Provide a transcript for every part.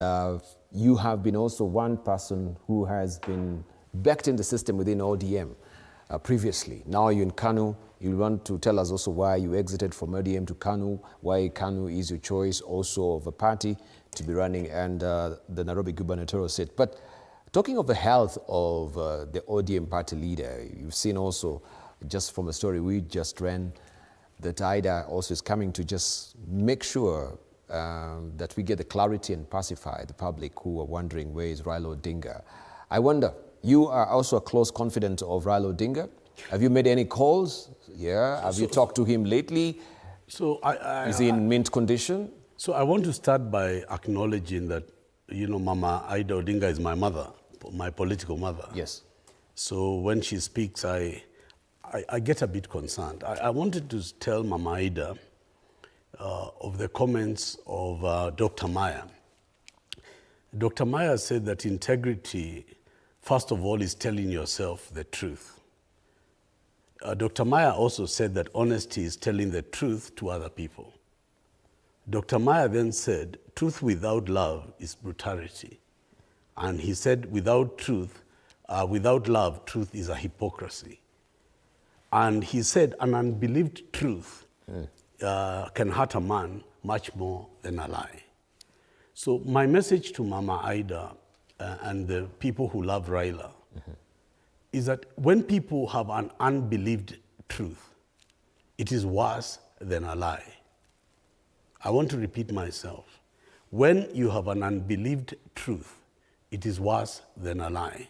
You have been also one person who has been backed in the system within ODM previously. Now you're in KANU. You want to tell us also why you exited from ODM to KANU, why KANU is your choice also of a party to be running, and the Nairobi gubernatorial seat. But talking of the health of the ODM party leader, you've seen also, just from a story we just ran, that Ida also is coming to just make sure that we get the clarity and pacify the public who are wondering where is Raila Odinga. I wonder, you are also a close confidant of Raila Odinga. Have you made any calls? Yeah. Have you talked to him lately? Is he in mint condition? So I want to start by acknowledging that, you know, Mama Ida Odinga is my mother, my political mother. Yes. So when she speaks, I get a bit concerned. I wanted to tell Mama Ida of the comments of Dr. Maya. Dr. Maya said that integrity, first of all, is telling yourself the truth. Dr. Maya also said that honesty is telling the truth to other people. Dr. Maya then said, truth without love is brutality. And he said, without love, truth is a hypocrisy. And he said, an unbelieved truth can hurt a man much more than a lie. So my message to Mama Ida and the people who love Raila is that when people have an unbelieved truth, it is worse than a lie. I want to repeat myself. When you have an unbelieved truth, it is worse than a lie.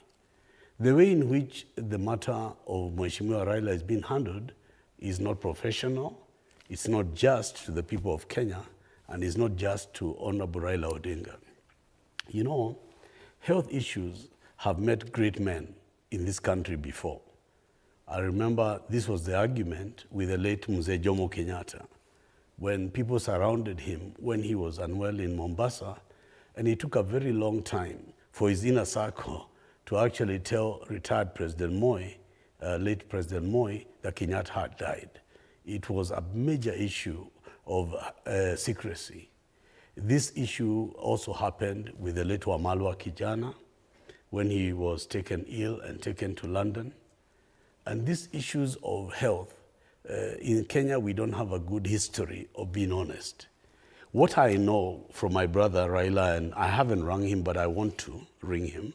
The way in which the matter of Mheshimiwa Raila is being handled is not professional, it's not just to the people of Kenya, and it's not just to Honorable Raila Odinga. You know, health issues have met great men in this country before. I remember this was the argument with the late Mzee Jomo Kenyatta, when people surrounded him when he was unwell in Mombasa, and it took a very long time for his inner circle to actually tell retired President Moi, late President Moi, that Kenyatta had died. It was a major issue of secrecy. This issue also happened with the late Wamalwa Kijana when he was taken ill and taken to London. And these issues of health, in Kenya, we don't have a good history of being honest. What I know from my brother Raila, and I haven't rung him, but I want to ring him,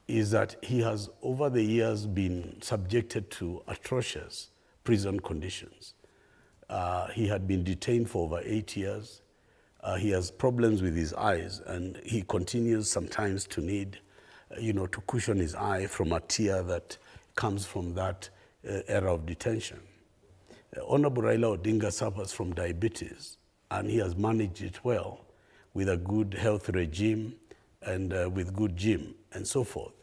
is that he has, over the years, been subjected to atrocious prison conditions. He had been detained for over 8 years. He has problems with his eyes, and he continues sometimes to need, to cushion his eye from a tear that comes from that era of detention. Honorable Raila Odinga suffers from diabetes, and he has managed it well with a good health regime and with good gym and so forth.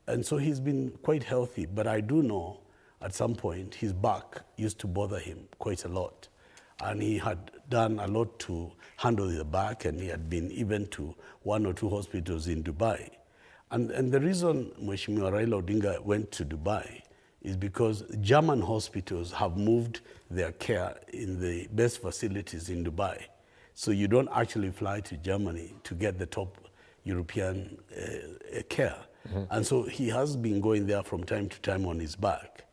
And so he's been quite healthy, but I do know at some point his back used to bother him quite a lot. And he had done a lot to handle the back, and he had been even to 1 or 2 hospitals in Dubai. And the reason Mheshimiwa Raila Odinga went to Dubai is because German hospitals have moved their care in the best facilities in Dubai. So you don't actually fly to Germany to get the top European care. And so he has been going there from time to time on his back.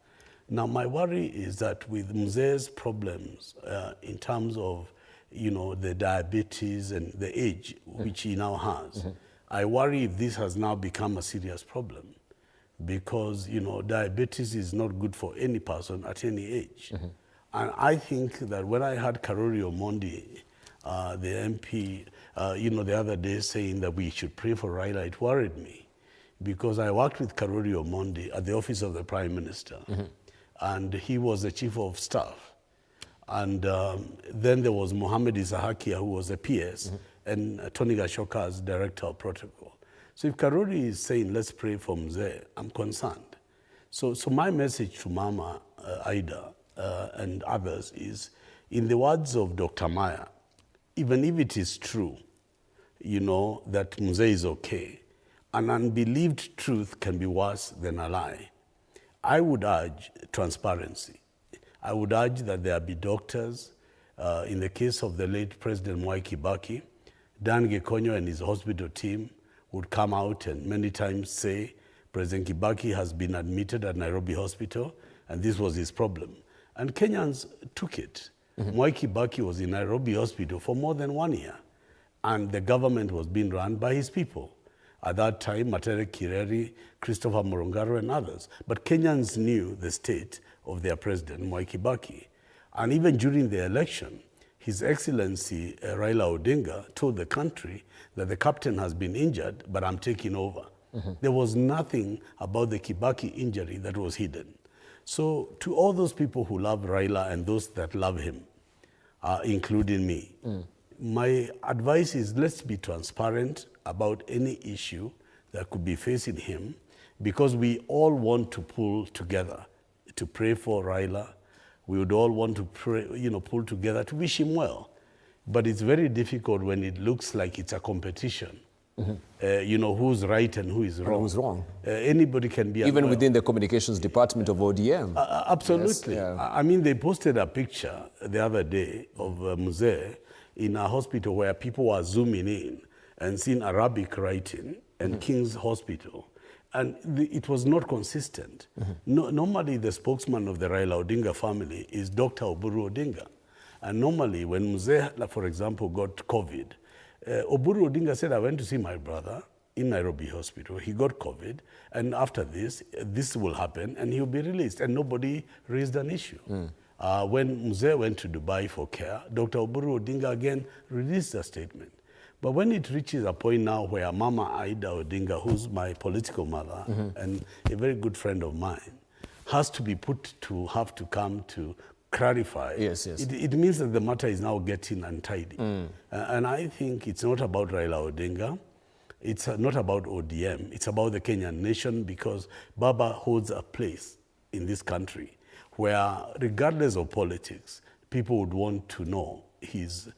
Now, my worry is that with Mzee's problems in terms of, the diabetes and the age which he now has, I worry if this has now become a serious problem, because, diabetes is not good for any person at any age. And I think that when I heard Karori Omondi, the MP, the other day saying that we should pray for Raila, it worried me, because I worked with Karori Omondi at the office of the Prime Minister, and he was the chief of staff. And then there was Mohamed Isahakia, who was the PS, and Tony Gachoka as director of protocol. So if Karori is saying, let's pray for Mzee, I'm concerned. So my message to Mama Ida and others is, in the words of Dr. Maya, even if it is true, that Mzee is okay, an unbelieved truth can be worse than a lie. I would urge transparency. I would urge that there be doctors. In the case of the late President Mwai Kibaki, Dan Gekonyo and his hospital team would come out and many times say, President Kibaki has been admitted at Nairobi Hospital, and this was his problem. And Kenyans took it. Mwai Kibaki was in Nairobi Hospital for more than 1 year, and the government was being run by his people. At that time, Matere Kireri, Christopher Murungaro, and others. But Kenyans knew the state of their president, Mwai Kibaki. And even during the election, His Excellency Raila Odinga told the country that the captain has been injured, but I'm taking over. There was nothing about the Kibaki injury that was hidden. So to all those people who love Raila and those that love him, including me, my advice is let's be transparent about any issue that could be facing him, because we all want to pull together to pray for Raila. We would all want to pray, pull together to wish him well. But it's very difficult when it looks like it's a competition. Who's right and who is wrong. Who's wrong. Anybody can be even within the communications department of ODM. Absolutely. Yes, yeah. I mean, they posted a picture the other day of Mzee in a hospital where people were zooming in and seeing Arabic writing and King's Hospital. And it was not consistent. Normally, the spokesman of the Raila Odinga family is Dr. Oburu Odinga. And normally, when Mzee, for example, got COVID, Oburu Odinga said, I went to see my brother in Nairobi Hospital. He got COVID. And after this will happen, and he'll be released. And nobody raised an issue. When Mzee went to Dubai for care, Dr. Oburu Odinga again released a statement. But when it reaches a point now where Mama Ida Odinga, who's my political mother and a very good friend of mine, has to be put to have to come to clarify, it means that the matter is now getting untidy. And I think it's not about Raila Odinga. It's not about ODM. It's about the Kenyan nation, because Baba holds a place in this country where, regardless of politics, people would want to know his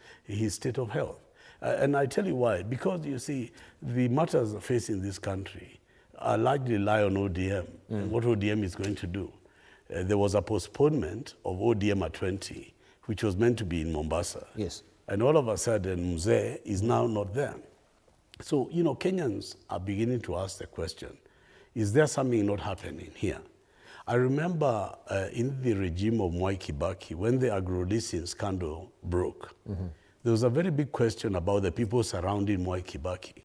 state of health. And I tell you why. Because, you see, the matters facing this country are largely lie on ODM and what ODM is going to do. There was a postponement of ODM at 20, which was meant to be in Mombasa. Yes. And all of a sudden, Mzee is now not there. So, Kenyans are beginning to ask the question, is there something not happening here? I remember in the regime of Mwai Kibaki, when the agro-leasing scandal broke, there was a very big question about the people surrounding Mwai Kibaki.